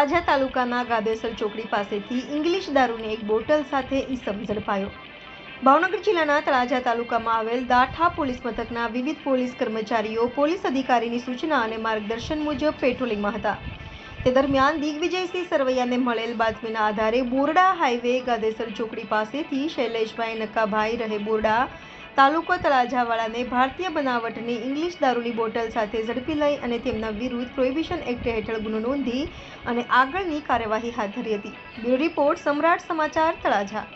તળાજા તાલુકાના ગાદેસર ચોકડી પાસેથી ઇંગ્લિશ દારૂની એક બોટલ સાથે ઈસમ ઝડપાયો। ભાવનગર જિલ્લાના તળાજા તાલુકામાં આવેલ દાઠા પોલીસ મથકના વિવિધ પોલીસ કર્મચારીઓ પોલીસ અધિકારીની સૂચના અને માર્ગદર્શન મુજબ પેટ્રોલિંગમાં હતા। તે દરમિયાન દિગ્વિજયસિંહ સરવૈયાને મળેલ બાતમીના આધારે બોરડા હાઈવે ગાદેસર ચોકડી પાસેથી શૈલેષભાઈ નકાભાઈ રહે બોરડા તાલુકો તળાજાવાળાને ભારતીય બનાવટની ઇંગ્લિશ દારૂની બોટલ સાથે ઝડપી લઈ અને તેમના વિરુદ્ધ પ્રોહિબિશન એક્ટ હેઠળ ગુનો નોંધી અને આગળની કાર્યવાહી હાથ ધરી હતી। બ્યુરો રિપોર્ટ સમ્રાટ સમાચાર તળાજા।